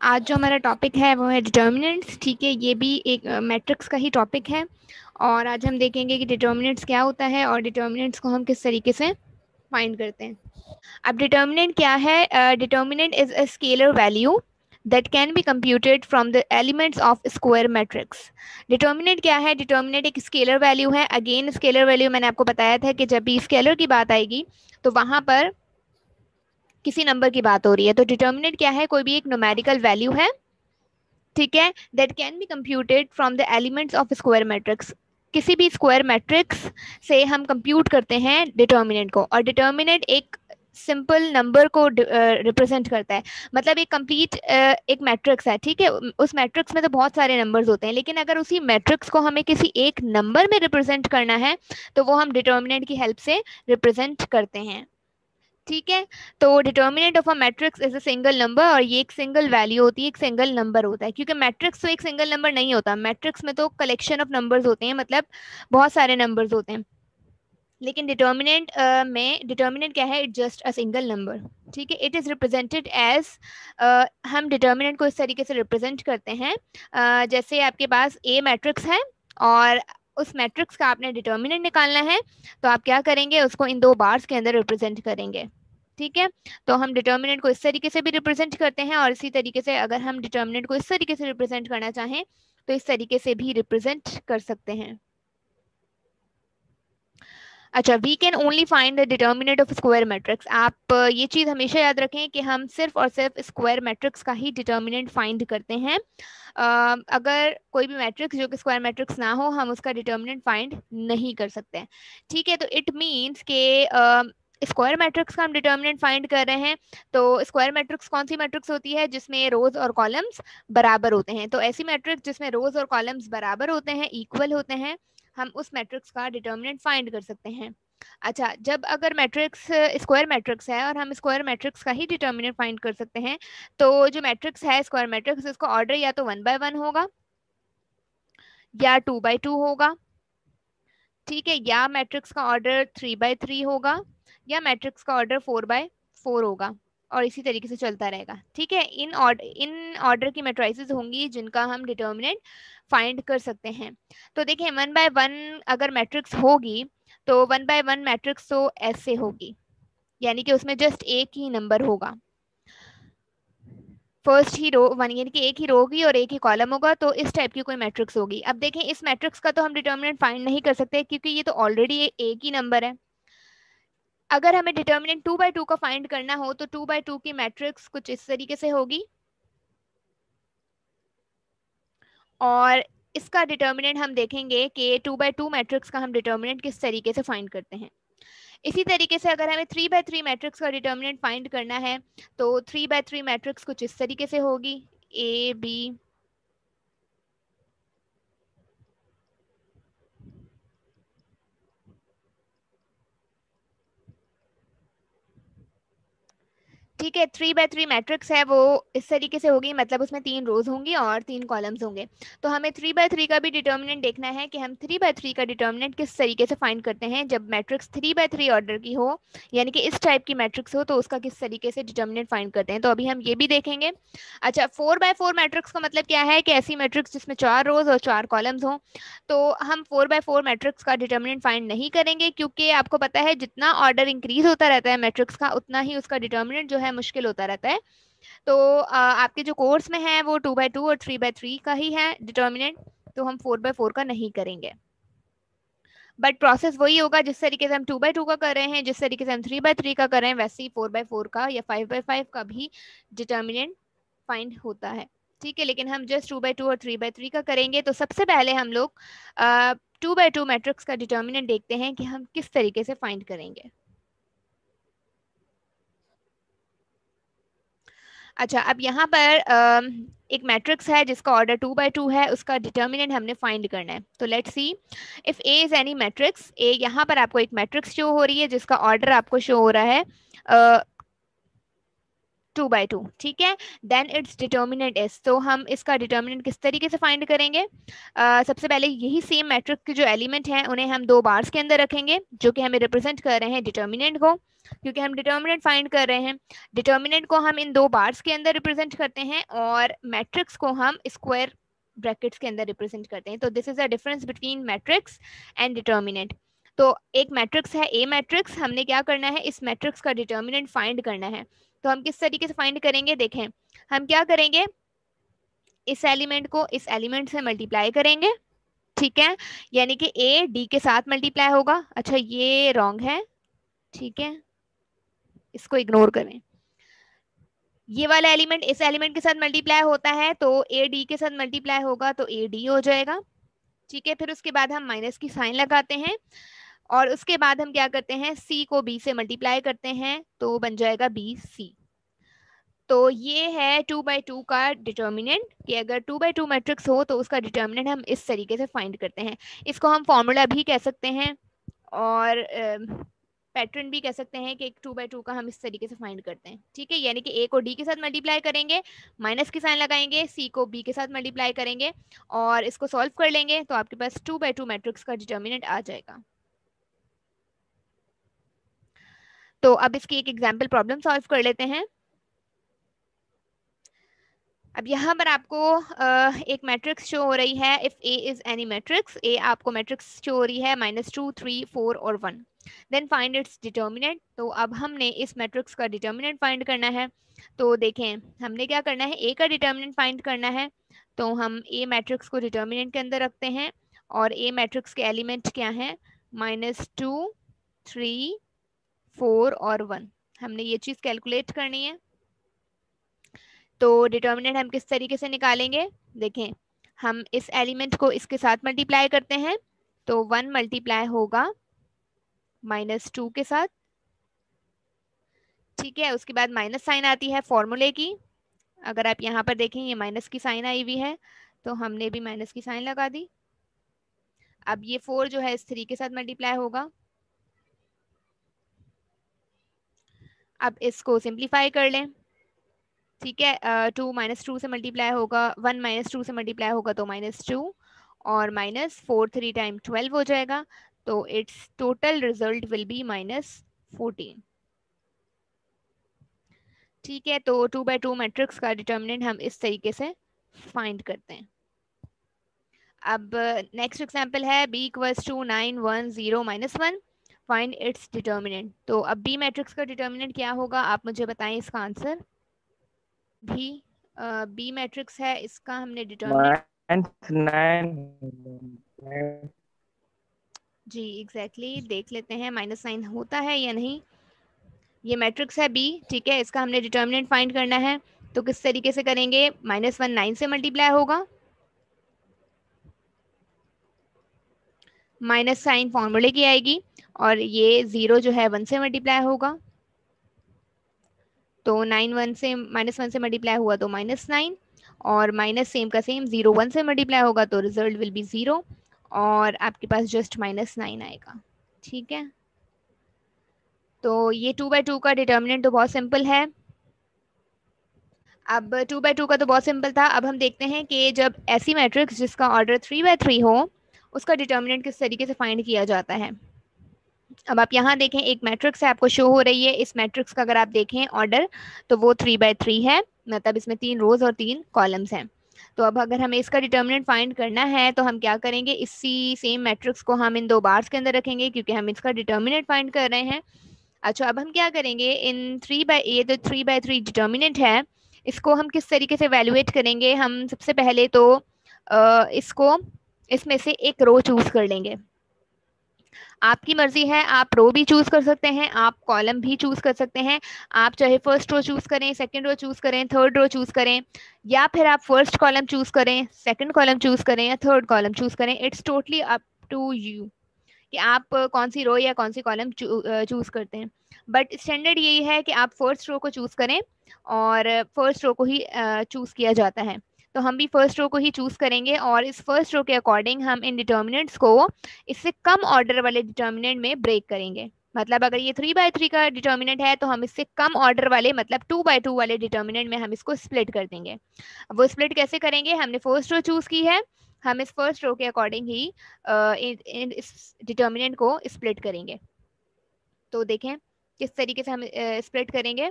आज जो हमारा टॉपिक है वो है डिटर्मिनेंट्स। ठीक है, ये भी एक मैट्रिक्स का ही टॉपिक है। और आज हम देखेंगे कि डिटर्मिनेंट्स क्या होता है और डिटर्मिनेंट्स को हम किस तरीके से फाइंड करते हैं। अब डिटर्मिनेंट क्या है? Determinant is a scalar value that can be computed from the elements of square matrix. Determinant क्या है? डिटर्मिनेंट एक स्केलर वैल्यू है। अगेन स्केलर वैल्यू मैंने आपको बताया था कि जब भी स्केलर की बात आएगी तो वहां पर किसी नंबर की बात हो रही है। तो डिटर्मिनेंट क्या है? कोई भी एक न्यूमेरिकल वैल्यू है, ठीक है, that can be computed from the elements of square matrix. किसी भी स्क्वायर मैट्रिक्स से हम कंप्यूट करते हैं डिटर्मिनेंट को। और डिटर्मिनेंट एक सिंपल नंबर को रिप्रेजेंट करता है। मतलब एक कंप्लीट एक मैट्रिक्स है, ठीक है। उस मैट्रिक्स में तो बहुत सारे नंबर्स होते हैं, लेकिन अगर उसी मैट्रिक्स को हमें किसी एक नंबर में रिप्रेजेंट करना है तो वो हम डिटर्मिनेंट की हेल्प से रिप्रेजेंट करते हैं। ठीक है, तो determinant of a matrix is a single number. और ये एक सिंगल वैल्यू होती है, एक सिंगल नंबर होता है, क्योंकि मैट्रिक्स तो एक सिंगल नंबर नहीं होता। मैट्रिक्स में तो कलेक्शन ऑफ नंबर्स होते हैं, मतलब बहुत सारे नंबर्स होते हैं। लेकिन डिटर्मिनेंट में डिटर्मिनेंट क्या है? It just a single number. ठीक है, इट इज रिप्रेजेंटेड एज, हम डिटर्मिनेंट को इस तरीके से रिप्रेजेंट करते हैं। जैसे आपके पास ए मैट्रिक्स है और उस मैट्रिक्स का आपने डिटर्मिनेंट निकालना है, तो आप क्या करेंगे? उसको इन दो बार्स के अंदर रिप्रेजेंट करेंगे। ठीक है, तो हम डिटर्मिनेंट को इस तरीके से भी रिप्रेजेंट करते हैं, और इसी तरीके से अगर हम डिटर्मिनेंट को इस तरीके से रिप्रेजेंट करना चाहें तो इस तरीके से भी रिप्रेजेंट कर सकते हैं। अच्छा, we can only find the determinant of square matrix. आप ये चीज़ हमेशा याद रखें कि हम सिर्फ और सिर्फ स्क्वायर मैट्रिक्स का ही डिटर्मिनेंट फाइंड करते हैं। अगर कोई भी मैट्रिक्स जो कि स्क्वायर मैट्रिक्स ना हो, हम उसका डिटर्मिनेंट फाइंड नहीं कर सकते हैं। ठीक है, तो इट मीन्स के स्क्वायर मैट्रिक्स का हम डिटर्मिनेंट फाइंड कर रहे हैं। तो स्क्वायर मैट्रिक्स कौन सी मैट्रिक्स होती है? जिसमें रोज और कॉलम्स बराबर होते हैं। तो ऐसी मैट्रिक्स जिसमें रोज और कॉलम्स बराबर होते हैं, इक्वल होते हैं, हम उस मैट्रिक्स का डिटर्मिनेंट फाइंड कर सकते हैं। अच्छा, जब अगर मैट्रिक्स स्क्वायर मैट्रिक्स है और हम स्क्वायर मैट्रिक्स का ही डिटर्मिनेंट फाइंड कर सकते हैं, तो जो मैट्रिक्स है स्क्वायर मैट्रिक्स, इसका ऑर्डर या तो 1 by 1 होगा या 2 by 2 होगा। ठीक है, या मैट्रिक्स का ऑर्डर 3 by 3 होगा, या मैट्रिक्स का ऑर्डर 4 by 4 होगा। और इसी तरीके से चलता रहेगा। ठीक है, इन ऑर्डर की मैट्रिसेस होंगी जिनका हम डिटर्मिनेंट फाइंड कर सकते हैं। तो देखिए, 1 by 1 अगर मैट्रिक्स होगी तो 1 by 1 मैट्रिक्स तो ऐसे होगी, यानी कि उसमें जस्ट एक ही नंबर होगा। फर्स्ट ही रो वन, यानी कि एक ही रो होगी और एक ही कॉलम होगा। तो इस टाइप की कोई मैट्रिक्स होगी। अब देखें, इस मैट्रिक्स का तो हम डिटर्मिनेंट फाइंड नहीं कर सकते, क्योंकि ये तो ऑलरेडी एक ही नंबर है। अगर हमें डिटर्मिनेंट 2 by 2 का फाइंड करना हो तो 2 by 2 की मैट्रिक्स कुछ इस तरीके से होगी। और इसका डिटर्मिनेंट हम देखेंगे कि 2 by 2 मैट्रिक्स का हम डिटर्मिनेंट किस तरीके से फाइंड करते हैं। इसी तरीके से अगर हमें 3 by 3 मैट्रिक्स का डिटर्मिनेंट फाइंड करना है तो 3 by 3 मैट्रिक्स कुछ इस तरीके से होगी, ए बी। ठीक है, 3 by 3 मैट्रिक्स है वो इस तरीके से होगी, मतलब उसमें 3 रोज होंगी और 3 कॉलम्स होंगे। तो हमें 3 by 3 का भी डिटर्मिनेंट देखना है कि हम 3 by 3 का डिटर्मिनेंट किस तरीके से फाइंड करते हैं जब मैट्रिक्स 3 by 3 ऑर्डर की हो, यानी कि इस टाइप की मैट्रिक्स हो, तो उसका किस तरीके से डिटर्मिनेंट फाइंड करते हैं। तो अभी हम ये भी देखेंगे। अच्छा, 4 by 4 मैट्रिक्स का मतलब क्या है? कि ऐसी मैट्रिक्स जिसमें 4 रोज और 4 कॉलम्स हों। तो हम 4 by 4 मैट्रिक्स का डिटर्मिनेंट फाइंड नहीं करेंगे, क्योंकि आपको पता है जितना ऑर्डर इंक्रीज होता रहता है मैट्रिक्स का, उतना ही उसका डिटर्मिनेंट जो है मुश्किल होता रहता है। तो आपके जो कोर्स में है वो 2 by 2 और 3 by 3 का ही है डिटर्मिनेंट, तो हम 4 by 4 का नहीं करेंगे। बट प्रोसेस वही होगा, जिस तरीके से हम 2 by 2 का कर रहे हैं, जिस तरीके से हम 3 by 3 का कर रहे हैं, वैसे ही 4 by 4 का या 5 by 5 का भी डिटर्मिनेंट फाइंड होता है। ठीक है, लेकिन हम जस्ट 2 by 2 और 3 by 3 का करेंगे। तो सबसे पहले हम लोग 2 by 2 मैट्रिक्स का डिटर्मिनेंट देखते हैं कि हम किस तरीके से फाइंड करेंगे। अच्छा, अब यहाँ पर एक मैट्रिक्स है जिसका ऑर्डर 2 by 2 है, उसका डिटर्मिनेंट हमने फाइंड करना है। तो let's see, if A is any matrix ए, यहाँ पर आपको एक मैट्रिक्स शो हो रही है जिसका ऑर्डर आपको शो हो रहा है 2/2, ठीक है। देन इट्स डिटर्मिनेंट इज, तो हम इसका डिटर्मिनेंट किस तरीके से फाइंड करेंगे? सबसे पहले यही सेम मैट्रिक्स के जो एलिमेंट हैं उन्हें हम दो बार्स के अंदर रखेंगे, जो कि हमें रिप्रेजेंट कर रहे हैं डिटर्मिनेंट को, क्योंकि हम डिटर्मिनेंट फाइंड कर रहे हैं। डिटर्मिनेंट को हम इन दो बार्स के अंदर रिप्रेजेंट करते हैं और मैट्रिक्स को हम स्क्वायर ब्रैकेट्स के अंदर रिप्रेजेंट करते हैं। तो this is a difference between matrix and determinant. तो एक मैट्रिक्स है ए मैट्रिक्स, हमने क्या करना है, इस मैट्रिक्स का डिटर्मिनेंट फाइंड करना है। तो हम किस तरीके से फाइंड करेंगे, देखें। हम क्या करेंगे, इस एलिमेंट को इस एलिमेंट से मल्टीप्लाई करेंगे, ठीक है। यानी कि ए डी के साथ मल्टीप्लाई होगा। अच्छा ये रॉन्ग है, ठीक है, इसको इग्नोर करें। ये वाला एलिमेंट इस एलिमेंट के साथ मल्टीप्लाई होता है, तो ए डी के साथ मल्टीप्लाई होगा तो ए डी हो जाएगा, ठीक है। फिर उसके बाद हम माइनस की साइन लगाते हैं और उसके बाद हम क्या करते हैं, सी को बी से मल्टीप्लाई करते हैं तो बन जाएगा बी सी। तो ये है 2/2 का डिटर्मिनेंट, कि अगर 2/2 मैट्रिक्स हो तो उसका डिटर्मिनेंट हम इस तरीके से फाइंड करते हैं। इसको हम फॉर्मूला भी कह सकते हैं और पैटर्न भी कह सकते हैं कि 2/2 का हम इस तरीके से फाइंड करते हैं, ठीक है। यानी कि ए को डी के साथ मल्टीप्लाई करेंगे, माइनस की साइन लगाएंगे, सी को बी के साथ मल्टीप्लाई करेंगे और इसको सॉल्व कर लेंगे तो आपके पास 2/2 मैट्रिक्स का डिटर्मिनेंट आ जाएगा। तो अब इसकी एक एग्जाम्पल प्रॉब्लम सॉल्व कर लेते हैं। अब यहाँ पर आपको एक मैट्रिक्स शो हो रही है, if A is any matrix, A आपको मैट्रिक्स शो हो रही है -2, 3, 4 और 1, देन फाइंड इट्स डिटर्मिनेंट। तो अब हमने इस मैट्रिक्स का डिटर्मिनेंट फाइंड करना है। तो देखें हमने क्या करना है, ए का डिटर्मिनेंट फाइंड करना है। तो हम ए मैट्रिक्स को डिटर्मिनेंट के अंदर रखते हैं और ए मैट्रिक्स के एलिमेंट क्या हैं, -2, 3, 4 और 1। हमने ये चीज़ कैलकुलेट करनी है। तो डिटर्मिनेंट हम किस तरीके से निकालेंगे, देखें। हम इस एलिमेंट को इसके साथ मल्टीप्लाई करते हैं तो 1 मल्टीप्लाई होगा -2 के साथ, ठीक है। उसके बाद माइनस साइन आती है फॉर्मूले की, अगर आप यहाँ पर देखें ये माइनस की साइन आई हुई है तो हमने भी माइनस की साइन लगा दी। अब ये 4 जो है इस 3 के साथ मल्टीप्लाई होगा। अब इसको सिंप्लीफाई कर लें, ठीक है। 2 -2 से मल्टीप्लाई होगा, 1 -2 से मल्टीप्लाई होगा तो -2 और -4 3 टाइम 12 हो जाएगा। तो it's total result will be -14, ठीक है। तो 2/2 मैट्रिक्स का डिटर्मिनेंट हम इस तरीके से फाइंड करते हैं। अब नेक्स्ट एग्जांपल है b = 9 1 0 -1, फाइंड इट्स डिटर्मिनेंट। तो अब b मैट्रिक्स का डिटर्मिनेंट क्या होगा, आप मुझे बताएं इसका आंसर। भी बी मैट्रिक्स है, इसका हमने डिटर्मिनेंट, जी एग्जैक्टली देख लेते हैं -9 होता है या नहीं। ये मैट्रिक्स है बी, ठीक है, इसका हमने डिटर्मिनेंट फाइंड करना है। तो किस तरीके से करेंगे, -1 9 से मल्टीप्लाई होगा, माइनस साइन फॉर्मूले की आएगी और ये 0 जो है 1 से मल्टीप्लाई होगा। तो 9 1 से -1 से मल्टीप्लाई हुआ तो -9 और माइनस सेम का सेम 0 1 से मल्टीप्लाई होगा तो रिजल्ट विल बी 0 और आपके पास जस्ट -9 आएगा, ठीक है। तो ये 2/2 का डिटर्मिनेंट तो बहुत सिंपल है। अब 2/2 का तो बहुत सिंपल था। अब हम देखते हैं कि जब ऐसी मैट्रिक्स जिसका ऑर्डर 3/3 हो उसका डिटर्मिनेंट किस तरीके से फाइंड किया जाता है। अब आप यहाँ देखें एक मैट्रिक्स है आपको शो हो रही है, इस मैट्रिक्स का अगर आप देखें ऑर्डर तो वो 3/3 है, मतलब इसमें 3 रोज और 3 कॉलम्स हैं। तो अब अगर हमें इसका डिटर्मिनेंट फाइंड करना है तो हम क्या करेंगे, इसी सेम मैट्रिक्स को हम इन दो बार्स के अंदर रखेंगे क्योंकि हम इसका डिटर्मिनेंट फाइंड कर रहे हैं। अच्छा अब हम क्या करेंगे, इन 3/, तो 3/3 डिटर्मिनेंट है, इसको हम किस तरीके से वैल्यूएट करेंगे। हम सबसे पहले तो इसको इसमें से एक रो चूज कर लेंगे। आपकी मर्जी है, आप रो भी चूज कर सकते हैं, आप कॉलम भी चूज कर सकते हैं। आप चाहे फर्स्ट रो चूज करें, सेकंड रो चूज करें, थर्ड रो चूज करें, या फिर आप फर्स्ट कॉलम चूज करें, सेकंड कॉलम चूज करें या थर्ड कॉलम चूज करें। It's totally up to you कि आप कौन सी रो या कौन सी कॉलम चूज करते हैं। बट स्टैंडर्ड यही है कि आप फर्स्ट रो को चूज करें और फर्स्ट रो को ही चूज किया जाता है। तो हम भी फर्स्ट रो को ही चूज करेंगे और इस फर्स्ट रो के अकॉर्डिंग हम इन डिटर्मिनेंट्स को इससे कम ऑर्डर वाले डिटर्मिनेंट में ब्रेक करेंगे। मतलब अगर ये 3/3 का डिटर्मिनेंट है तो हम इससे कम ऑर्डर वाले मतलब 2/2 वाले डिटर्मिनेंट में हम इसको स्प्लिट कर देंगे। वो स्प्लिट कैसे करेंगे, हमने फर्स्ट रो चूज की है, हम इस फर्स्ट रो के अकॉर्डिंग ही इस डिटर्मिनेंट को स्प्लिट करेंगे। तो देखें किस तरीके से हम स्प्लिट करेंगे।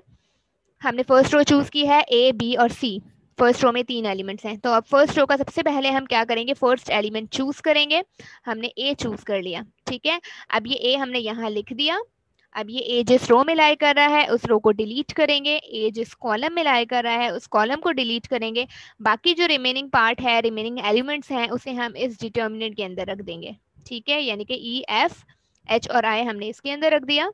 हमने फर्स्ट रो चूज की है ए बी और सी, फर्स्ट रो में 3 एलिमेंट्स हैं। तो अब फर्स्ट रो का सबसे पहले हम क्या करेंगे, फर्स्ट एलिमेंट चूज करेंगे। हमने ए चूज कर लिया, ठीक है। अब ये ए हमने यहाँ लिख दिया। अब ये ए जिस रो में लाई कर रहा है उस रो को डिलीट करेंगे, ए जिस कॉलम में लाई कर रहा है उस कॉलम को डिलीट करेंगे। बाकी जो रिमेनिंग पार्ट है, रिमेनिंग एलिमेंट्स हैं, उसे हम इस डिटर्मिनेंट के अंदर रख देंगे, ठीक है। यानी कि ई एफ एच और आई हमने इसके अंदर रख दिया।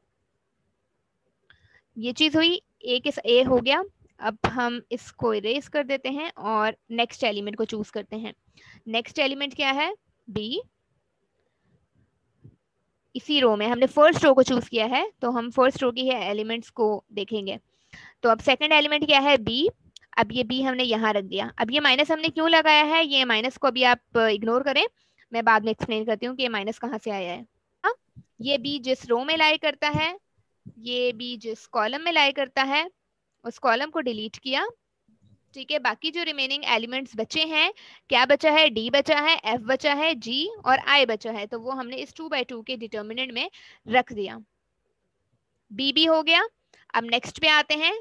ये चीज हुई, ए के ए हो गया। अब हम इसको इरेज कर देते हैं और नेक्स्ट एलिमेंट को चूज करते हैं। नेक्स्ट एलिमेंट क्या है, बी। इसी रो में हमने फर्स्ट रो को चूज किया है तो हम फर्स्ट रो की है एलिमेंट्स को देखेंगे। तो अब सेकंड एलिमेंट क्या है, बी। अब ये बी हमने यहाँ रख दिया। अब ये माइनस हमने क्यों लगाया है, ये माइनस को अभी आप इग्नोर करें, मैं बाद में एक्सप्लेन करती हूँ कि ये माइनस कहाँ से आया है। हाँ, ये बी जिस रो में लाई करता है, ये बी जिस कॉलम में लाई करता है उस कॉलम को डिलीट किया, ठीक है। बाकी जो रिमेनिंग एलिमेंट्स बचे हैं, क्या बचा है, डी बचा है, एफ बचा है, जी और आई बचा है, तो वो हमने इस 2/2 के डिटर्मिनेंट में रख दिया। बी भी हो गया। अब नेक्स्ट पे आते हैं।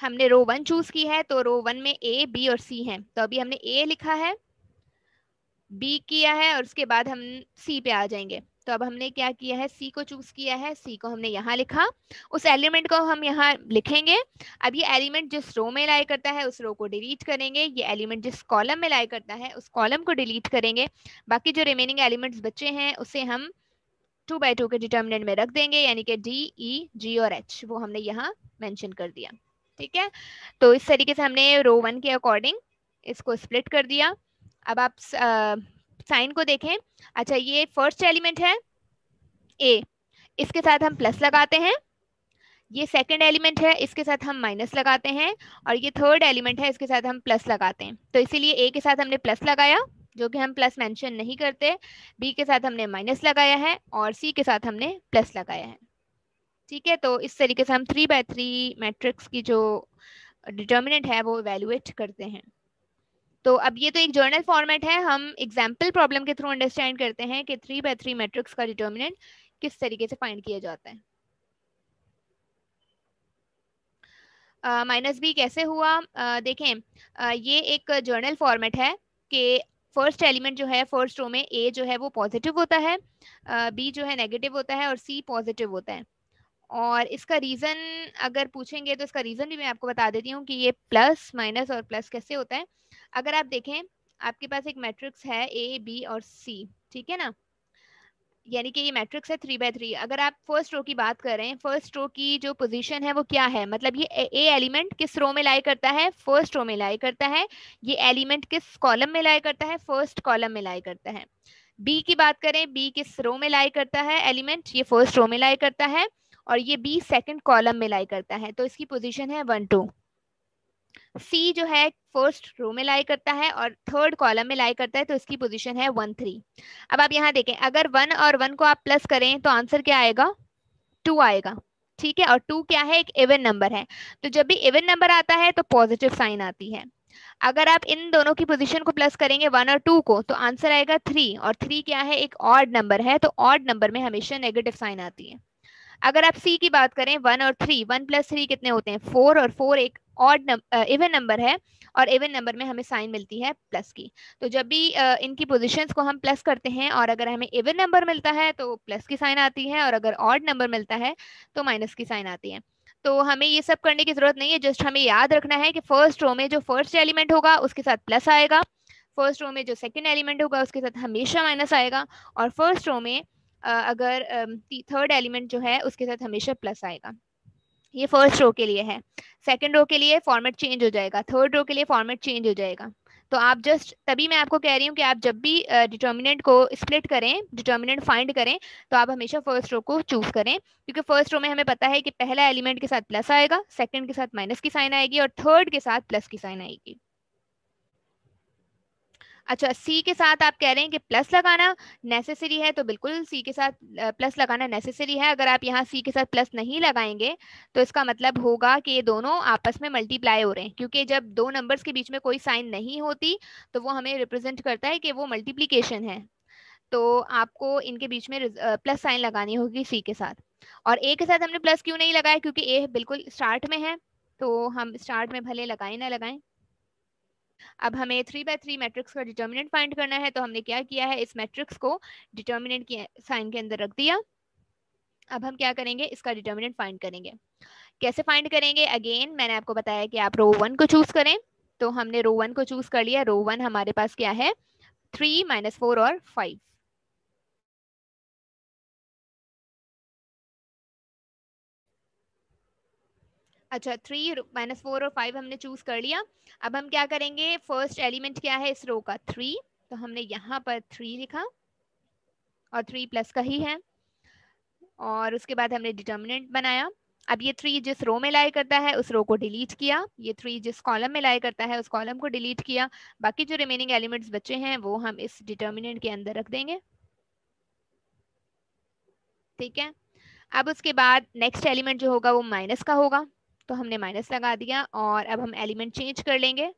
हमने रो 1 चूज की है तो रो 1 में ए बी और सी है, तो अभी हमने ए लिखा है, बी किया है और उसके बाद हम सी पे आ जाएंगे। तो अब हमने क्या किया है, सी को चूज किया है, सी को हमने यहाँ लिखा, उस एलिमेंट को हम यहाँ लिखेंगे। अब ये एलिमेंट जिस रो में लाई करता है उस रो को डिलीट करेंगे, ये एलिमेंट जिस कॉलम में लाई करता है उस कॉलम को डिलीट करेंगे। बाकी जो रिमेनिंग एलिमेंट्स बचे हैं उसे हम 2/2 के डिटर्मिनेंट में रख देंगे, यानी कि डी ई जी और एच वो हमने यहाँ मेंशन कर दिया, ठीक है। तो इस तरीके से हमने रो 1 के अकॉर्डिंग इसको स्प्लिट कर दिया। अब आप साइन को देखें। अच्छा, ये फर्स्ट एलिमेंट है ए, इसके साथ हम प्लस लगाते हैं। ये सेकंड एलिमेंट है, इसके साथ हम माइनस लगाते हैं। और ये थर्ड एलिमेंट है, इसके साथ हम प्लस लगाते हैं। तो इसीलिए ए के साथ हमने प्लस लगाया, जो कि हम प्लस मेंशन नहीं करते। बी के साथ हमने माइनस लगाया है और सी के साथ हमने प्लस लगाया है, ठीक है। तो इस तरीके से हम 3/3 मैट्रिक्स की जो डिटर्मिनेंट है वो इवेल्युएट करते हैं। तो अब ये तो एक जर्नल फॉर्मेट है, हम एग्जाम्पल प्रॉब्लम के थ्रू अंडरस्टैंड करते हैं कि 3/3 मैट्रिक्स का डिटर्मिनेंट किस तरीके से फाइंड किया जाता है। माइनस बी कैसे हुआ, देखें, ये एक जर्नल फॉर्मेट है कि फर्स्ट एलिमेंट जो है फर्स्ट रो में ए जो है वो पॉजिटिव होता है, बी जो है नेगेटिव होता है और सी पॉजिटिव होता है। और इसका रीज़न अगर पूछेंगे तो इसका रीज़न भी मैं आपको बता देती हूँ कि ये प्लस माइनस और प्लस कैसे होता है। अगर आप देखें, आपके पास एक मैट्रिक्स है ए बी और सी, ठीक है ना, यानी कि ये मैट्रिक्स है 3/3। अगर आप फर्स्ट रो की बात करें, फर्स्ट रो की जो पोजीशन है वो क्या है, मतलब ये ए एलिमेंट किस रो में लाई करता है, फर्स्ट रो में लाई करता है। ये एलिमेंट किस कॉलम में लाई करता है, फर्स्ट कॉलम में लाई करता है। बी की बात करें, बी किस रो में लाई करता है एलिमेंट, ये फर्स्ट रो में लाई करता है। और ये बी सेकंड कॉलम में लाई करता है, तो इसकी पोजीशन है 1 2। सी जो है फर्स्ट रो में लाई करता है और थर्ड कॉलम में लाई करता है, तो इसकी पोजीशन है 1 3। अब आप यहाँ देखें, अगर 1 और 1 को आप प्लस करें तो आंसर क्या आएगा, 2 आएगा, ठीक है। और 2 क्या है, एक इवन नंबर है, तो जब भी इवन नंबर आता है तो पॉजिटिव साइन आती है। अगर आप इन दोनों की पोजीशन को प्लस करेंगे 1 और 2 को, तो आंसर आएगा 3। और 3 क्या है, एक ऑड नंबर है, तो ऑड नंबर में हमेशा नेगेटिव साइन आती है। अगर आप सी की बात करें, 1 और 3, 1 + 3 कितने होते हैं, 4, और 4 एक ऑड इवन नंबर है, और इवन नंबर में हमें साइन मिलती है प्लस की। तो जब भी इनकी पोजीशंस को हम प्लस करते हैं और अगर हमें इवन नंबर मिलता है तो प्लस की साइन आती है, और अगर ऑड नंबर मिलता है तो माइनस की साइन आती है। तो हमें ये सब करने की जरूरत नहीं है, जस्ट हमें याद रखना है कि फर्स्ट रो में जो फर्स्ट एलिमेंट होगा उसके साथ प्लस आएगा, फर्स्ट रो में जो सेकंड एलिमेंट होगा उसके साथ हमेशा माइनस आएगा, और फर्स्ट रो में अगर थर्ड एलिमेंट जो है उसके साथ हमेशा प्लस आएगा। ये फर्स्ट रो के लिए है। सेकंड रो के लिए फॉर्मेट चेंज हो जाएगा, थर्ड रो के लिए फॉर्मेट चेंज हो जाएगा। तो आप जस्ट तभी मैं आपको कह रही हूँ कि आप जब भी डिटर्मिनेंट को स्प्लिट करें, डिटर्मिनेंट फाइंड करें, तो आप हमेशा फर्स्ट रो को चूज करें, क्योंकि फर्स्ट रो में हमें पता है कि पहला एलिमेंट के साथ प्लस आएगा, सेकंड के साथ माइनस की साइन आएगी और थर्ड के साथ प्लस की साइन आएगी। अच्छा, सी के साथ आप कह रहे हैं कि प्लस लगाना नेसेसरी है, तो बिल्कुल सी के साथ प्लस लगाना नेसेसरी है। अगर आप यहाँ सी के साथ प्लस नहीं लगाएंगे तो इसका मतलब होगा कि ये दोनों आपस में मल्टीप्लाई हो रहे हैं, क्योंकि जब दो नंबर्स के बीच में कोई साइन नहीं होती तो वो हमें रिप्रेजेंट करता है कि वो मल्टीप्लीकेशन है। तो आपको इनके बीच में प्लस साइन लगानी होगी सी के साथ। और ए के साथ हमने प्लस क्यों नहीं लगाया, क्योंकि ए बिल्कुल स्टार्ट में है, तो हम स्टार्ट में भले लगाएं ना लगाएं। अब हमें 3 by 3 मैट्रिक्स का डिटर्मिनेंट फाइंड करना है, तो हमने क्या किया है, इस मैट्रिक्स को डिटर्मिनेंट के साइन के अंदर रख दिया। अब हम क्या करेंगे, इसका डिटर्मिनेंट फाइंड करेंगे। कैसे फाइंड करेंगे, अगेन मैंने आपको बताया कि आप रो 1 को चूज करें। तो हमने रो 1 को चूज कर लिया। रो 1 हमारे पास क्या है, 3 -4 और 5। अच्छा, 3 -4 और 5 हमने चूज कर लिया। अब हम क्या करेंगे, फर्स्ट एलिमेंट क्या है इस रो का, 3। तो हमने यहाँ पर 3 लिखा, और 3 प्लस का ही है। और उसके बाद हमने डिटर्मिनेंट बनाया। अब ये 3 जिस रो में लाई करता है उस रो को डिलीट किया, ये 3 जिस कॉलम में लाई करता है उस कॉलम को डिलीट किया। बाकी जो रिमेनिंग एलिमेंट्स बचे हैं वो हम इस डिटर्मिनेंट के अंदर रख देंगे। ठीक है। अब उसके बाद नेक्स्ट एलिमेंट जो होगा वो माइनस का होगा, तो हमने माइनस लगा दिया। और अब हम एलिमेंट चेंज कर लेंगे।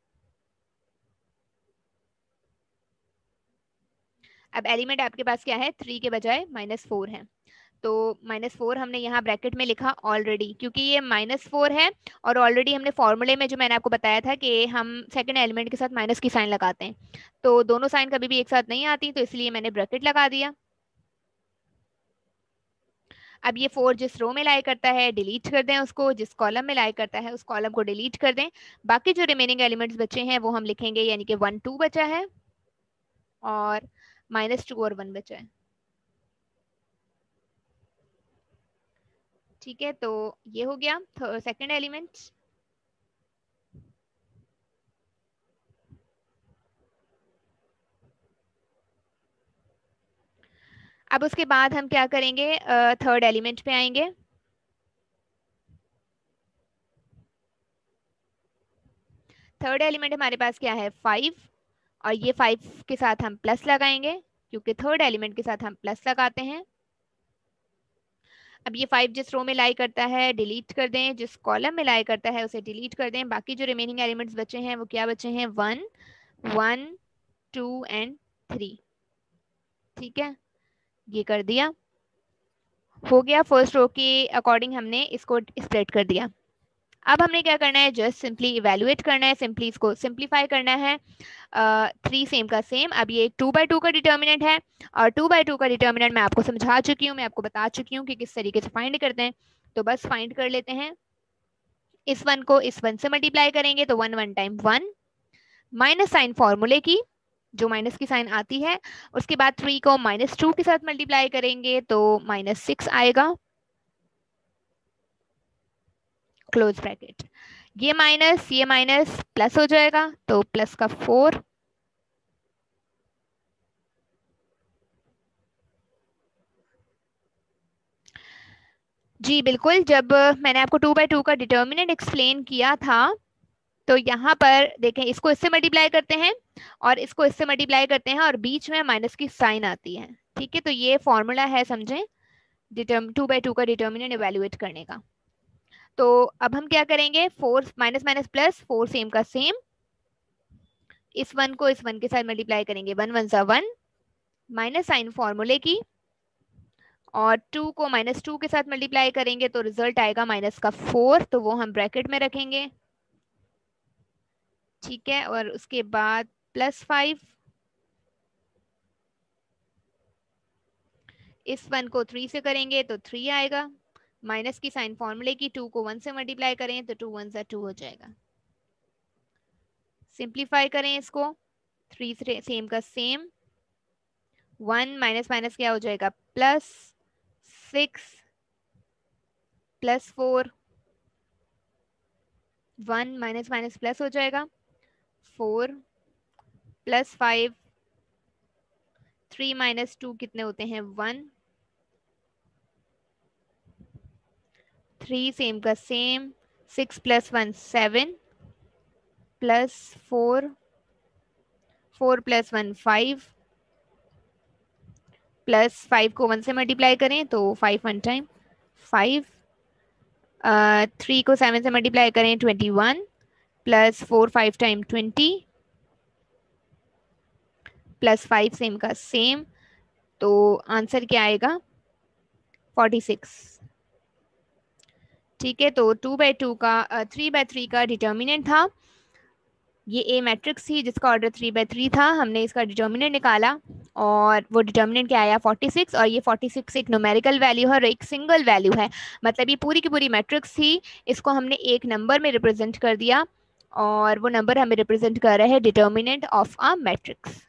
अब एलिमेंट आपके पास क्या है, 3 के बजाय -4 है। तो -4 हमने यहाँ ब्रैकेट में लिखा ऑलरेडी, क्योंकि ये -4 है। और ऑलरेडी हमने फॉर्मूले में जो मैंने आपको बताया था कि हम सेकंड एलिमेंट के साथ माइनस की साइन लगाते हैं, तो दोनों साइन कभी भी एक साथ नहीं आती, तो इसलिए मैंने ब्रैकेट लगा दिया। अब ये 4 जिस रो में लाई करता है डिलीट कर दें उसको, जिस कॉलम में लाई करता है उस कॉलम को डिलीट कर दें। बाकी जो रिमेनिंग एलिमेंट्स बचे हैं वो हम लिखेंगे, यानी कि 1 2 बचा है, और -2 और 1 बचा है। ठीक है, तो ये हो गया सेकंड एलिमेंट। अब उसके बाद हम क्या करेंगे, थर्ड एलिमेंट पे आएंगे। थर्ड एलिमेंट हमारे पास क्या है, 5। और ये 5 के साथ हम प्लस लगाएंगे, क्योंकि थर्ड एलिमेंट के साथ हम प्लस लगाते हैं। अब ये 5 जिस रो में लाई करता है डिलीट कर दें, जिस कॉलम में लाई करता है उसे डिलीट कर दें। बाकी जो रिमेनिंग एलिमेंट्स बचे हैं वो क्या बचे हैं, 1 1 2 एंड 3। ठीक है, ये कर दिया, हो गया। फर्स्ट रो के अकॉर्डिंग हमने इसको स्प्रेड कर दिया। अब हमने क्या करना है, जस्ट सिंपली इवेलुएट करना है, सिंपली इसको सिंप्लीफाई करना है। 3 सेम का सेम। अब ये 2 by 2 का डिटर्मिनेंट है, और 2 by 2 का डिटर्मिनेंट मैं आपको समझा चुकी हूँ, मैं आपको बता चुकी हूँ कि किस तरीके से फाइंड करते हैं। तो बस फाइंड कर लेते हैं। इस 1 को इस 1 से मल्टीप्लाई करेंगे तो 1 1 टाइम 1, माइनस साइन फॉर्मूले की, जो माइनस की साइन आती है। उसके बाद 3 को -2 के साथ मल्टीप्लाई करेंगे तो -6 आएगा, क्लोज ब्रैकेट। ये माइनस प्लस हो जाएगा, तो प्लस का 4। जी बिल्कुल, जब मैंने आपको 2 by 2 का डिटर्मिनेंट एक्सप्लेन किया था, तो यहाँ पर देखें, इसको इससे मल्टीप्लाई करते हैं और इसको इससे मल्टीप्लाई करते हैं, और बीच में माइनस की साइन आती है। ठीक है, तो ये फॉर्मूला है, समझें, 2 by 2 का डिटर्मिनेंट इवेल्युएट करने का। तो अब हम क्या करेंगे, 4 माइनस माइनस प्लस, 4 सेम का सेम। इस 1 को इस 1 के साथ मल्टीप्लाई करेंगे, 1 1 सा 1, माइनस साइन फॉर्मूले की। और 2 को -2 के साथ मल्टीप्लाई करेंगे तो रिजल्ट आएगा -4, तो वो हम ब्रैकेट में रखेंगे। ठीक है, और उसके बाद +5, इस 1 को 3 से करेंगे तो 3 आएगा, माइनस की साइन फॉर्मूले की। 2 को 1 से मल्टीप्लाई करें तो 2 1 2 हो जाएगा। सिंप्लीफाई करें इसको, 3 से सेम का सेम, 1 माइनस माइनस क्या हो जाएगा, +6 +4, 1 माइनस माइनस प्लस हो जाएगा, 4 +5, 3 -2 कितने होते हैं, 1, 3 सेम का सेम, 6 + 1 7, +4 4 + 1 5, प्लस 5 को 1 से मल्टीप्लाई करें तो 5 1 टाइम 5, 3 को 7 से मल्टीप्लाई करें 21, प्लस 4 5 टाइम 20, प्लस 5 सेम का सेम, तो आंसर क्या आएगा 46। ठीक है, तो 2/2 का 3/3 का डिटर्मिनेंट था, ये ए मैट्रिक्स थी जिसका ऑर्डर 3/3 था, हमने इसका डिटर्मिनेंट निकाला और वो डिटर्मिनेंट क्या आया 46, और ये 46 एक न्यूमेरिकल वैल्यू है और एक सिंगल वैल्यू है, मतलब ये पूरी की पूरी मैट्रिक्स थी, इसको हमने एक नंबर में रिप्रेजेंट कर दिया और वो नंबर हमें रिप्रेजेंट कर रहा है डिटर्मिनेंट ऑफ अ मैट्रिक्स।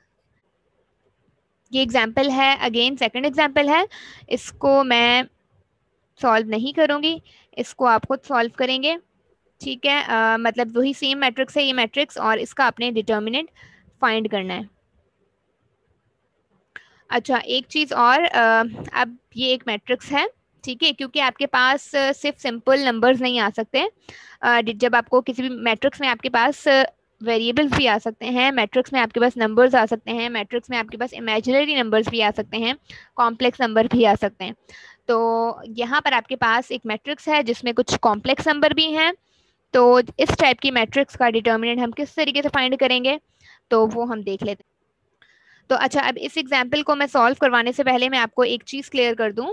ये एग्जाम्पल है, अगेन सेकंड एग्जाम्पल है, इसको मैं सॉल्व नहीं करूंगी, इसको आप खुद सॉल्व करेंगे। ठीक है, मतलब वही सेम मैट्रिक्स है ये मैट्रिक्स, और इसका आपने डिटर्मिनेंट फाइंड करना है। अच्छा, एक चीज़ और, अब ये एक मैट्रिक्स है, ठीक है, क्योंकि आपके पास सिर्फ सिंपल नंबर्स नहीं आ सकते, जब आपको किसी भी मैट्रिक्स में आपके पास वेरिएबल्स भी आ सकते हैं, मैट्रिक्स में आपके पास नंबर्स आ सकते हैं, मैट्रिक्स में आपके पास इमेजिनरी नंबर्स भी आ सकते हैं, कॉम्प्लेक्स नंबर भी आ सकते हैं। तो यहाँ पर आपके पास एक मैट्रिक्स है जिसमें कुछ कॉम्प्लेक्स नंबर भी हैं, तो इस टाइप की मैट्रिक्स का डिटर्मिनेंट हम किस तरीके से फाइंड करेंगे, तो वो हम देख लेते हैं। तो अच्छा, अब इस एग्जाम्पल को मैं सॉल्व करवाने से पहले मैं आपको एक चीज़ क्लियर कर दूं,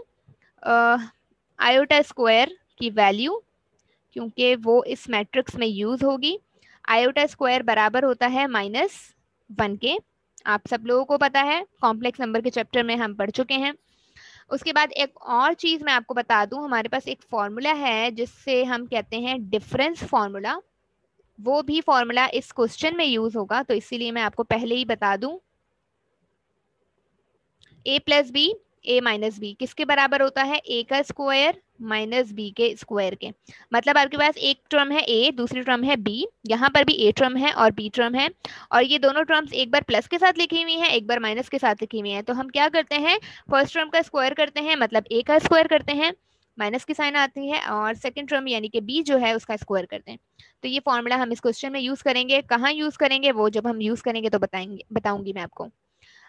आयोटा स्क्वायर की वैल्यू, क्योंकि वो इस मैट्रिक्स में यूज होगी, आयोटा स्क्वायर बराबर होता है -1 के, आप सब लोगों को पता है, कॉम्प्लेक्स नंबर के चैप्टर में हम पढ़ चुके हैं। उसके बाद एक और चीज मैं आपको बता दूं, हमारे पास एक फॉर्मूला है जिससे हम कहते हैं डिफरेंस फॉर्मूला, वो भी फॉर्मूला इस क्वेश्चन में यूज होगा, तो इसीलिए मैं आपको पहले ही बता दूं, a + b a - b किसके बराबर होता है, a का स्क्वायर माइनस b के स्क्वायर के, मतलब आपके पास एक टर्म है a, दूसरी टर्म है b, यहाँ पर भी a टर्म है और b टर्म है, और ये दोनों टर्म्स एक बार प्लस के साथ लिखी हुई हैं, एक बार माइनस के साथ लिखी हुई हैं, तो हम क्या करते हैं, फर्स्ट टर्म का स्क्वायर करते हैं, मतलब a का स्क्वायर करते हैं, माइनस की साइन आती है, और सेकंड टर्म यानी कि b जो है उसका स्क्वायर करते हैं। तो ये फॉर्मूला हम इस क्वेश्चन में यूज करेंगे, कहाँ यूज करेंगे वो जब हम यूज करेंगे तो बताऊंगी मैं आपको।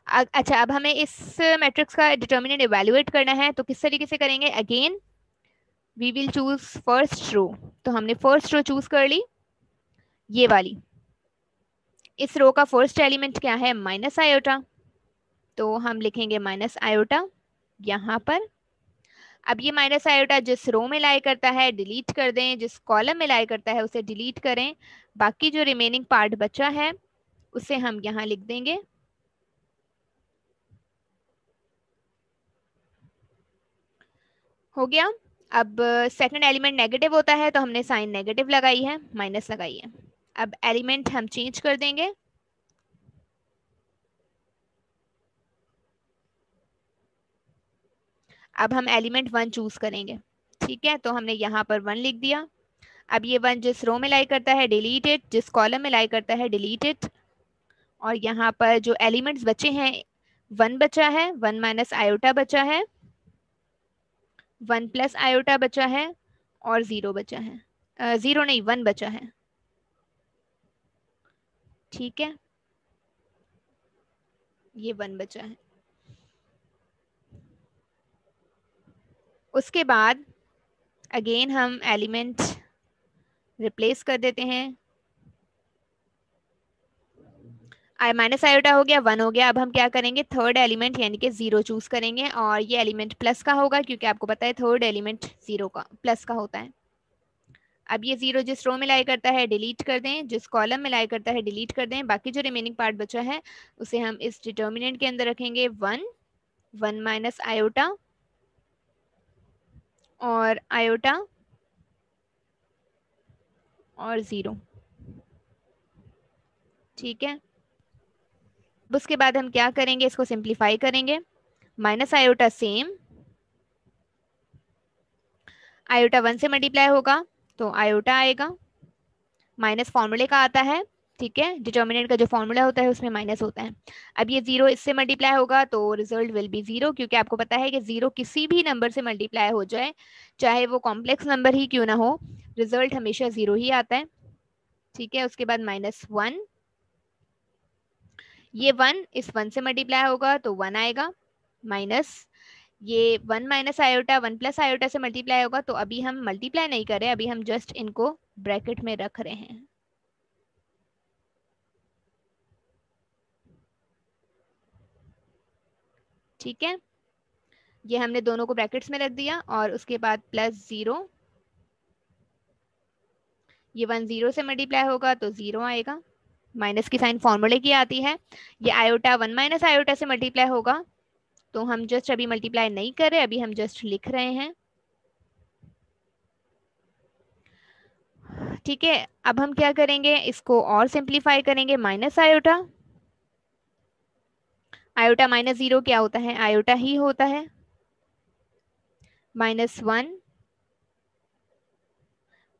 अच्छा, अब हमें इस मैट्रिक्स का डिटर्मिनेंट इवैल्यूएट करना है, तो किस तरीके से करेंगे, again we will choose first row, तो हमने फर्स्ट रो चूज कर ली, ये वाली, इस रो का फर्स्ट एलिमेंट क्या है, -आयोटा, तो हम लिखेंगे -आयोटा यहाँ पर। अब ये -आयोटा जिस रो में लाई करता है डिलीट कर दें, जिस कॉलम में लाई करता है उसे डिलीट करें, बाकी जो रिमेनिंग पार्ट बचा है उसे हम यहाँ लिख देंगे। हो गया। अब सेकंड एलिमेंट नेगेटिव होता है तो हमने साइन नेगेटिव लगाई है, माइनस लगाई है। अब एलिमेंट हम चेंज कर देंगे, अब हम एलिमेंट 1 चूज करेंगे, ठीक है, तो हमने यहाँ पर 1 लिख दिया। अब ये 1 जिस रो में लाई करता है डिलीट इट, जिस कॉलम में लाई करता है डिलीट इट, और यहाँ पर जो एलिमेंट्स बचे हैं 1 बचा है, 1 माइनस आयोटा बचा है, 1 प्लस आयोटा बचा है, और 0 बचा है, 0 नहीं 1 बचा है, ठीक है, ये 1 बचा है। उसके बाद अगेन हम एलिमेंट रिप्लेस कर देते हैं, माइनस आयोटा हो गया, 1 हो गया, अब हम क्या करेंगे, थर्ड एलिमेंट यानी कि 0 चूज करेंगे, और ये एलिमेंट प्लस का होगा क्योंकि आपको पता है थर्ड एलिमेंट 0 का प्लस का होता है। अब ये 0 जिस रो में लाई करता है डिलीट कर दें, जिस कॉलम में लाई करता है डिलीट कर दें, बाकी जो रिमेनिंग पार्ट बचा है उसे हम इस डिटर्मिनेंट के अंदर रखेंगे, 1 1 माइनस आयोटा और आयोटा और 0, ठीक है। उसके बाद हम क्या करेंगे, इसको सिंप्लीफाई करेंगे, माइनस आयोटा सेम, आयोटा 1 से मल्टीप्लाई होगा तो आयोटा आएगा, माइनस फॉर्मूले का आता है, ठीक है, डिटर्मिनेंट का जो फॉर्मूला होता है उसमें माइनस होता है। अब ये 0 इससे मल्टीप्लाई होगा तो रिजल्ट विल बी 0, क्योंकि आपको पता है कि 0 किसी भी नंबर से मल्टीप्लाई हो जाए, चाहे वो कॉम्प्लेक्स नंबर ही क्यों ना हो, रिजल्ट हमेशा 0 ही आता है, ठीक है। उसके बाद -1, ये 1 इस 1 से मल्टीप्लाई होगा तो 1 आएगा, माइनस ये 1 माइनस आयोटा 1 प्लस आयोटा से मल्टीप्लाई होगा, तो अभी हम मल्टीप्लाई नहीं कर रहे, अभी हम जस्ट इनको ब्रैकेट में रख रहे हैं। ठीक है, ये हमने दोनों को ब्रैकेट्स में रख दिया और उसके बाद प्लस 0, ये 1 0 से मल्टीप्लाई होगा तो 0 आएगा, माइनस की साइन फॉर्मूले की आती है। ये आयोटा 1 माइनस आयोटा से मल्टीप्लाई होगा, तो हम जस्ट अभी मल्टीप्लाई नहीं कर रहे, अभी हम जस्ट लिख रहे हैं। ठीक है, अब हम क्या करेंगे, इसको और सिंप्लीफाई करेंगे, माइनस आयोटा, आयोटा माइनस 0 क्या होता है, आयोटा ही होता है, माइनस 1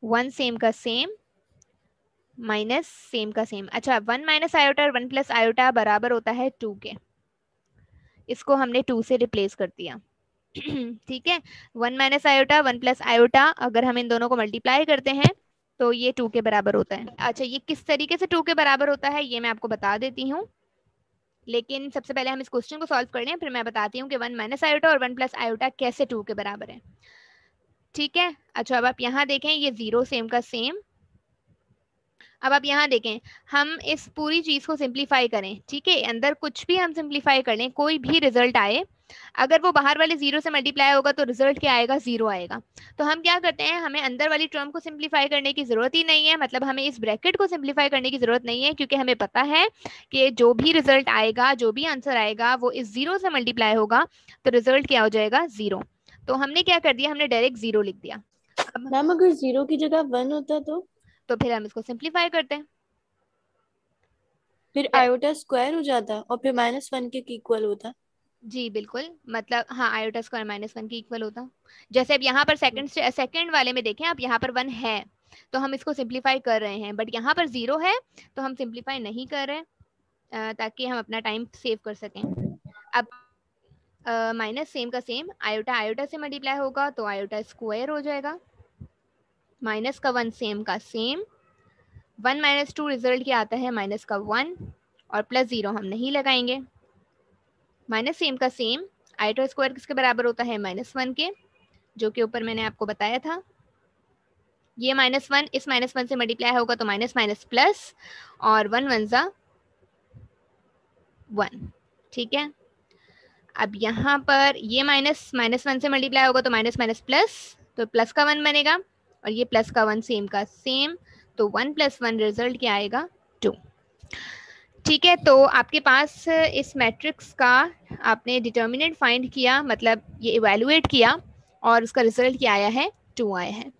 1 सेम का सेम, माइनस सेम का सेम। अच्छा, 1 माइनस आयोटा और 1 प्लस आयोटा बराबर होता है 2 के, इसको हमने 2 से रिप्लेस कर दिया। ठीक है, 1 माइनस आयोटा 1 प्लस आयोटा, अगर हम इन दोनों को मल्टीप्लाई करते हैं तो ये 2 के बराबर होता है। अच्छा, ये किस तरीके से 2 के बराबर होता है ये मैं आपको बता देती हूँ, लेकिन सबसे पहले हम इस क्वेश्चन को सॉल्व कर लें, फिर मैं बताती हूँ कि 1 माइनस आयोटा और 1 प्लस आयोटा कैसे 2 के बराबर है। ठीक है, अच्छा अब आप यहाँ देखें, ये 0 सेम का सेम। अब आप यहाँ देखें, हम इस पूरी चीज को सिंप्लीफाई करें, ठीक है, अंदर कुछ भी हम सिंप्लीफाई कर लें, कोई भी रिजल्ट आए, अगर वो बाहर वाले 0 से मल्टीप्लाई होगा तो रिजल्ट क्या आएगा, 0 आएगा। तो हम क्या करते हैं, हमें अंदर वाली टर्म को सिंप्लीफाई करने की जरूरत ही नहीं है, मतलब हमें इस ब्रैकेट को सिंप्लीफाई करने की जरूरत नहीं है, क्योंकि हमें पता है कि जो भी रिजल्ट आएगा, जो भी आंसर आएगा, वो इस 0 से मल्टीप्लाई होगा, तो रिजल्ट क्या हो जाएगा, 0। तो हमने क्या कर दिया, हमने डायरेक्ट 0 लिख दिया। अब मैम अगर 0 की जगह 1 होता तो फिर हम इसको सिंप्लीफाई करते हैं। फिर आयोटा स्क्वायर हो जाता और फिर -1 के इक्वल होता। जी बिल्कुल, मतलब हाँ, आयोटा स्क्वायर -1 की इक्वल होता। जैसे अब यहाँ पर सेकंड वाले में देखें, अब यहाँ पर 1 है तो हम इसको सिंप्लीफाई कर रहे हैं, बट यहाँ पर 0 है तो हम सिंप्लीफाई नहीं कर रहे, ताकि हम अपना टाइम सेव कर सकें। अब माइनस सेम का सेम, आयोटा आयोटा से मल्टीप्लाई होगा तो आयोटा स्क्वायर हो जाएगा, माइनस का 1 सेम का सेम, 1 माइनस 2 रिजल्ट क्या आता है, माइनस का 1, और प्लस 0 हम नहीं लगाएंगे, माइनस सेम का सेम, आयोटा स्क्वायर किसके बराबर होता है, -1 के, जो कि ऊपर मैंने आपको बताया था। ये -1 इस -1 से मल्टीप्लाई होगा तो माइनस माइनस प्लस, और 1 1 जा 1। ठीक है, अब यहाँ पर ये -1 से मल्टीप्लाई होगा तो माइनस माइनस प्लस, तो प्लस का 1 बनेगा, और ये प्लस का 1 सेम का सेम, तो 1 + 1 रिजल्ट क्या आएगा, 2। ठीक है, तो आपके पास इस मैट्रिक्स का आपने डिटर्मिनेंट फाइंड किया, मतलब ये इवेलुएट किया, और उसका रिजल्ट क्या आया है, 2 आया है।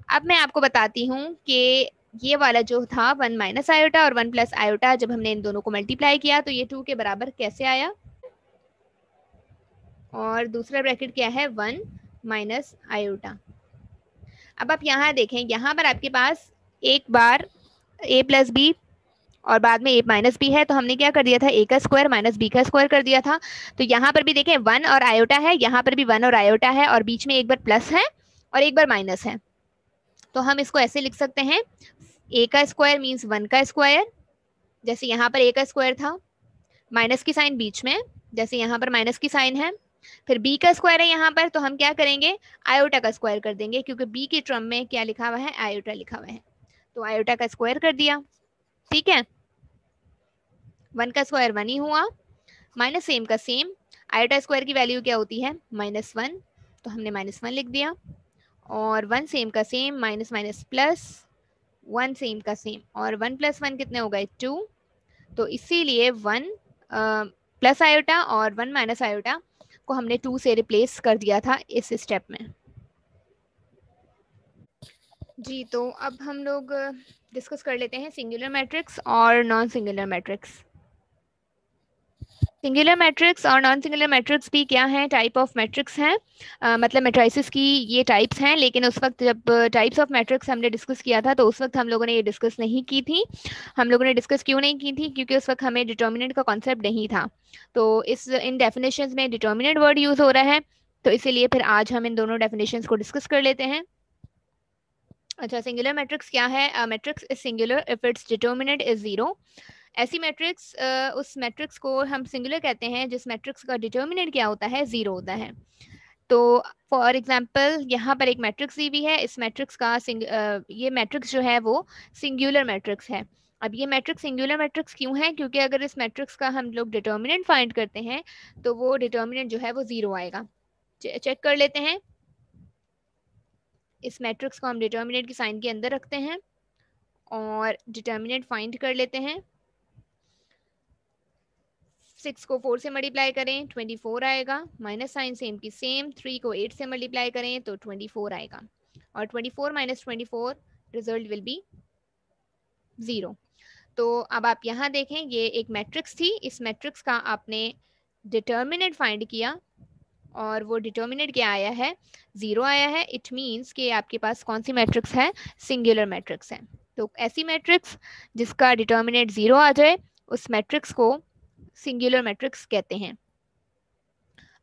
अब मैं आपको बताती हूँ कि ये वाला जो था 1 माइनस आयोटा और 1 प्लस आयोटा, जब हमने इन दोनों को मल्टीप्लाई किया तो ये 2 के बराबर कैसे आया, और दूसरा ब्रैकेट क्या है, 1 माइनस आयोटा। अब आप यहाँ देखें, यहाँ पर आपके पास एक बार a प्लस बी और बाद में a माइनस बी है, तो हमने क्या कर दिया था, a का स्क्वायर माइनस b का स्क्वायर कर दिया था। तो यहाँ पर भी देखें 1 और आयोटा है, यहाँ पर भी 1 और आयोटा है, और बीच में एक बार प्लस है और एक बार माइनस है। तो हम इसको ऐसे लिख सकते हैं, a का स्क्वायर मीन्स 1 का स्क्वायर, जैसे यहाँ पर a का स्क्वायर था, माइनस की साइन बीच में, जैसे यहाँ पर माइनस की साइन है, फिर b का स्क्वायर है यहाँ पर, तो हम क्या करेंगे, आयोटा का स्क्वायर कर देंगे, क्योंकि b के टर्म में क्या लिखा हुआ है, आयोटा लिखा हुआ है, तो आयोटा का स्क्वायर कर दिया। ठीक है, 1 का स्क्वायर 1 ही हुआ, माइनस सेम का सेम, आयोटा स्क्वायर की वैल्यू क्या होती है, -1, तो हमने -1 लिख दिया, और 1 सेम का same, minus minus plus, 1 same का सेम, और 1 + 1 कितने हो गए, 2। तो इसीलिए 1 प्लस आयोटा और 1 माइनस आयोटा को हमने 2 से रिप्लेस कर दिया था इस स्टेप में। जी, तो अब हम लोग डिस्कस कर लेते हैं सिंगुलर मैट्रिक्स और non singular matrix. Singular matrix और नॉन सिंगुलर मैट्रिक्स भी क्या है, टाइप ऑफ मैट्रिक्स हैं, मतलब मैट्रिसेस की ये टाइप्स हैं, लेकिन उस वक्त जब टाइप्स ऑफ मैट्रिक्स हमने डिस्कस किया था तो उस वक्त हम लोगों ने ये डिस्कस नहीं की थी। हम लोगों ने डिस्कस क्यों नहीं की थी, क्योंकि उस वक्त हमें डिटर्मिनेंट का कॉन्सेप्ट नहीं था, तो इन डेफिनेशंस में डिटर्मिनेंट वर्ड यूज हो रहा है, तो इसीलिए फिर आज हम इन दोनों डेफिनेशंस को डिस्कस कर लेते हैं। अच्छा, सिंगुलर मैट्रिक्स क्या है, matrix is singular if its determinant is 0 ऐसी मैट्रिक्स, उस मैट्रिक्स को हम सिंगुलर कहते हैं जिस मैट्रिक्स का डिटर्मिनेंट क्या होता है, जीरो होता है। तो फॉर एग्जांपल यहाँ पर एक मैट्रिक्स दी हुई है, इस मैट्रिक्स का ये मैट्रिक्स जो है वो सिंगुलर मैट्रिक्स है। अब ये मैट्रिक्स सिंगुलर मैट्रिक्स क्यों है? क्योंकि अगर इस मैट्रिक्स का हम लोग डिटर्मिनेंट फाइंड करते हैं तो वो डिटर्मिनेंट जो है वो जीरो आएगा। चेक कर लेते हैं। इस मैट्रिक्स को हम डिटर्मिनेंट की साइन के अंदर रखते हैं और डिटर्मिनेंट फाइंड कर लेते हैं। 6 को 4 से मल्टीप्लाई करें 24 आएगा, माइनस साइन सेम की सेम, 3 को 8 से मल्टीप्लाई करें तो 24 आएगा, और 24 माइनस 24 रिजल्ट विल बी 0। तो अब आप यहाँ देखें, ये एक मैट्रिक्स थी, इस मैट्रिक्स का आपने डिटर्मिनेंट फाइंड किया और वो डिटर्मिनेंट क्या आया है, 0 आया है। इट मीन्स कि आपके पास कौन सी मैट्रिक्स है, सिंगुलर मैट्रिक्स है। तो ऐसी मैट्रिक्स जिसका डिटर्मिनेंट 0 आ जाए उस मैट्रिक्स को सिंगुलर मैट्रिक्स कहते हैं।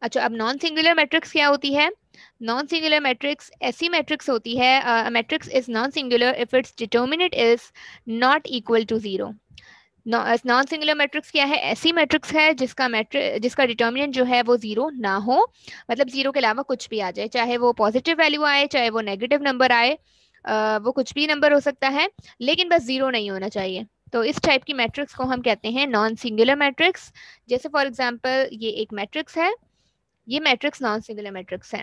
अच्छा, अब नॉन सिंगुलर मैट्रिक्स क्या होती है? नॉन सिंगुलर मैट्रिक्स ऐसी मैट्रिक्स होती है, matrix is non singular if its determinant is not equal to 0। Non singular matrix क्या है? ऐसी मैट्रिक्स है जिसका डिटर्मिनेंट जो है वो 0 ना हो, मतलब 0 के अलावा कुछ भी आ जाए, चाहे वो पॉजिटिव वैल्यू आए चाहे वो नेगेटिव नंबर आए, वो कुछ भी नंबर हो सकता है, लेकिन बस 0 नहीं होना चाहिए। तो इस टाइप की मैट्रिक्स को हम कहते हैं नॉन सिंगुलर मैट्रिक्स। जैसे फॉर एग्जांपल ये एक मैट्रिक्स है, ये मैट्रिक्स नॉन सिंगुलर मैट्रिक्स है।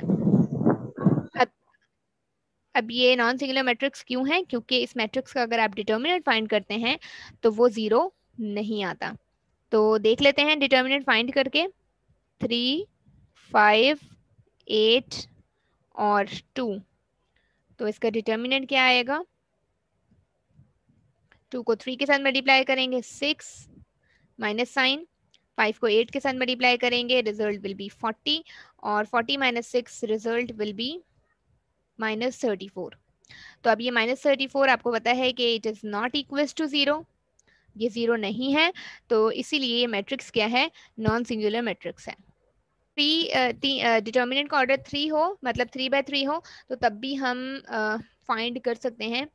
अब ये नॉन सिंगुलर मैट्रिक्स क्यों है? क्योंकि इस मैट्रिक्स का अगर आप डिटर्मिनेंट फाइंड करते हैं तो वो 0 नहीं आता। तो देख लेते हैं डिटर्मिनेंट फाइंड करके। 3, 5, 8 और 2। तो इसका डिटर्मिनेंट क्या आएगा? 2 को 3 के साथ मल्टीप्लाई करेंगे 6 माइनस साइन, 5 को 8 के साथ मल्टीप्लाई करेंगे रिजल्ट विल बी 40, और 40 माइनस 6 रिजल्ट विल बी -34। तो अब ये -34 आपको पता है कि it is not equal to 0, ये 0 नहीं है, तो इसीलिए ये मैट्रिक्स क्या है, नॉन सिंगुलर मैट्रिक्स है। डिटर्मिनेंट का ऑर्डर 3 हो, मतलब 3/3 हो, तो तब भी हम फाइंड कर सकते हैं।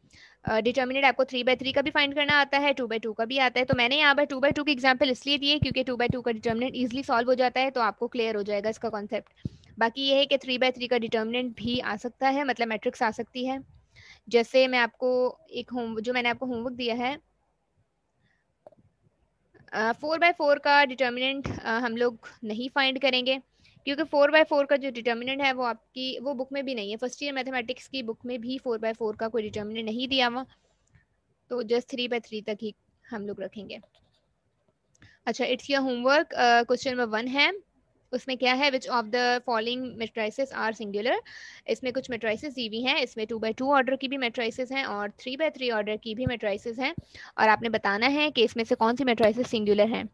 डिटर्मिनेंट आपको 3/3 का भी फाइंड करना आता है, 2/2 का भी आता है। तो मैंने यहाँ पर 2/2 की एग्जांपल इसलिए दी है क्योंकि 2/2 का डिटर्मिनेंट इजीली सॉल्व हो जाता है, तो आपको क्लियर हो जाएगा इसका कॉन्सेप्ट। बाकी ये है कि 3/3 का डिटर्मिनेंट भी आ सकता है, मतलब मैट्रिक्स आ सकती है। जैसे मैं आपको जो मैंने आपको होमवर्क दिया है, 4/4 का डिटर्मिनेंट हम लोग नहीं फाइंड करेंगे, क्योंकि 4/4 का जो डिटर्मिनेंट है वो बुक में भी नहीं है। फर्स्ट ईयर मैथमेटिक्स की बुक में भी 4/4 का कोई डिटर्मिनेंट नहीं दिया हुआ, तो जस्ट 3/3 तक ही हम लोग रखेंगे। अच्छा, it's your homework. Question number 1 है, उसमें क्या है, which of the following matrices are singular. इसमें कुछ मेट्राइसेस दी हुई हैं, इसमें 2/2 ऑर्डर की भी मेट्राइसेस हैं और 3/3 ऑर्डर की भी मेट्राइसेस हैं, और आपने बताना है कि इसमें से कौन सी मेट्राइसेस सिंगुलर हैं,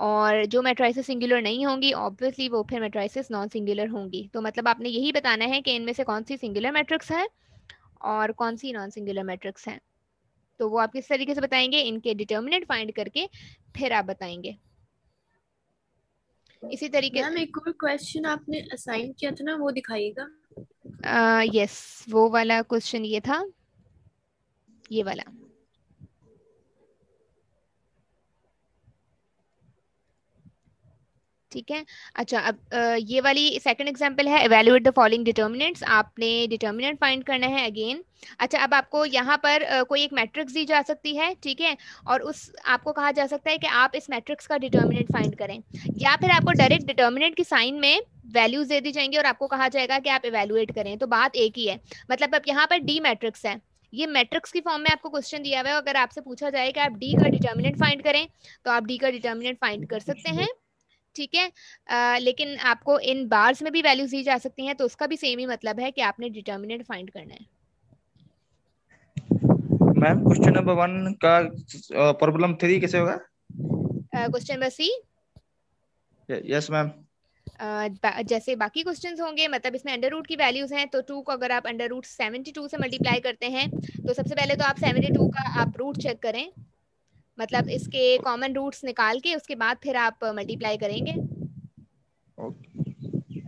और जो मेट्राइसेस सिंगुलर नहीं होंगी ऑब्वियसली वो फिर मेट्राइसेस नॉन सिंगुलर होंगी। तो मतलब आपने यही बताना है कि इनमें से कौन सी सिंगुलर मैट्रिक्स है और कौन सी नॉन सिंगुलर मैट्रिक्स है। तो वो आप किस तरीके से बताएंगे, इनके डिटर्मिनेंट फाइंड करके फिर आप बताएंगे। इसी तरीके मैम एक और क्वेश्चन आपने असाइन किया था ना, वो दिखाइएगा। यस, वो वाला क्वेश्चन ये था, ये वाला। ठीक है। अच्छा, अब ये वाली सेकंड एग्जांपल है, एवेलुएट द फॉलोइंग डिटर्मिनेंट्स। आपने डिटर्मिनेंट फाइंड करना है अगेन। अच्छा, अब आपको यहाँ पर कोई एक मैट्रिक्स दी जा सकती है, ठीक है, और उस आपको कहा जा सकता है कि आप इस मैट्रिक्स का डिटर्मिनेंट फाइंड करें, या फिर आपको डायरेक्ट डिटर्मिनेंट की साइन में वैल्यूज दे दी जाएंगी और आपको कहा जाएगा कि आप एवेलुएट करें। तो बात एक ही है, मतलब अब यहाँ पर डी मैट्रिक्स है, ये मैट्रिक्स की फॉर्म में आपको क्वेश्चन दिया हुआ है, अगर आपसे पूछा जाए कि आप डी का डिटर्मिनेंट फाइंड करें तो आप डी का डिटर्मिनेंट फाइंड कर सकते हैं। ठीक है। लेकिन आपको इन बार्स में भी वैल्यूज दी जा सकती हैं, तो उसका भी सेम ही मतलब है कि आपने डिटर्मिनेंट फाइंड करना है। मैम क्वेश्चन नंबर 1 का प्रॉब्लम 3 कैसे होगा? Question number C. Yes ma'am. जैसे बाकी क्वेश्चंस होंगे, मतलब इसमें अंडर रूट की वैल्यूज हैं, तो 2 को अगर आप अंडर रूट 72 से मल्टीप्लाई करते हैं तो सबसे पहले तो आप 72 का आप रूट चेक करें, मतलब इसके कॉमन रूट्स निकाल के उसके बाद फिर आप मल्टीप्लाई करेंगे।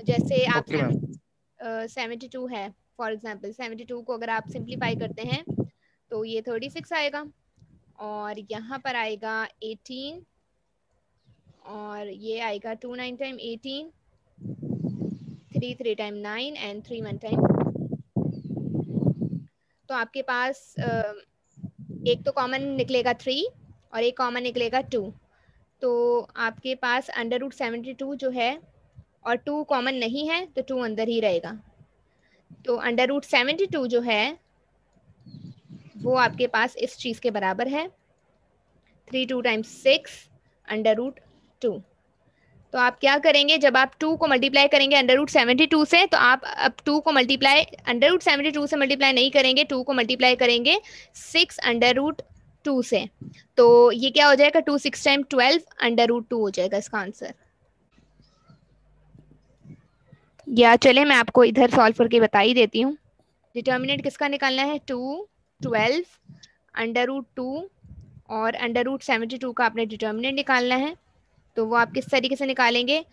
जैसे आप ओके मैम। 72 है, फॉर एग्जांपल 72 को अगर आप सिंप्लीफाई करते हैं तो ये 36 आएगा। और यहाँ पर आएगा 18 और ये आएगा 2 9 टाइम 18, 3 3 टाइम 9 एंड 3 1 टाइम। तो आपके पास एक तो कॉमन निकलेगा 3 और एक कॉमन निकलेगा 2। तो आपके पास √72 जो है, और 2 कॉमन नहीं है तो 2 अंदर ही रहेगा। तो √72 जो है वो आपके पास इस चीज़ के बराबर है, 3 2 टाइम्स 6 √2। तो आप क्या करेंगे, जब आप 2 को मल्टीप्लाई करेंगे √72 से, तो आप अब 2 को मल्टीप्लाई √72 से मल्टीप्लाई नहीं करेंगे, 2 को मल्टीप्लाई करेंगे 6 √2 से। तो ये क्या हो जाएगा, 2 6 टाइम 12 √2 हो जाएगा इसका आंसर। या चले मैं आपको इधर सॉल्व करके बता ही देती हूँ। डिटर्मिनेंट किसका निकालना है, 2 12 √2 और √72 का आपने डिटर्मिनेंट निकालना है। तो वो आप किस तरीके से निकालेंगे,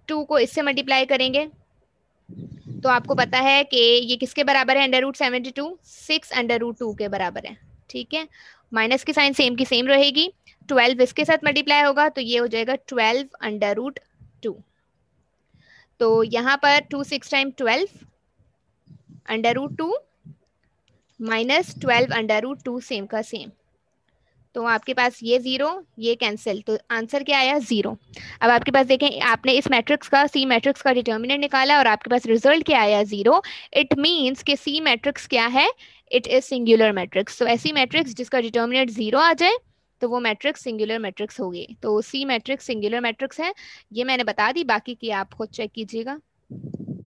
2 को इससे मल्टीप्लाई करेंगे तो आपको पता है कि ये किसके बराबर है, √72 6 √2 के बराबर है। ठीक है, माइनस की साइन सेम की सेम रहेगी, 12 इसके साथ मल्टीप्लाई होगा तो ये हो जाएगा 12 √2। तो यहाँ पर 2 6 टाइम 12 √2 माइनस 12 √2 सेम का सेम। तो आपके पास ये 0 ये कैंसिल, तो आंसर क्या आया, 0। अब आपके पास देखें, आपने इस मैट्रिक्स का, सी मैट्रिक्स का डिटर्मिनेंट निकाला और आपके पास रिजल्ट क्या आया, 0। इट मीन्स कि सी मैट्रिक्स क्या है, इट इज सिंगुलर मैट्रिक्स। तो ऐसी मैट्रिक्स जिसका डिटर्मिनेंट 0 आ जाए तो वो मैट्रिक्स सिंगुलर मैट्रिक्स होगी। तो सी मैट्रिक्स सिंगुलर मैट्रिक्स है, ये मैंने बता दी, बाकी की आप खुद चेक कीजिएगा।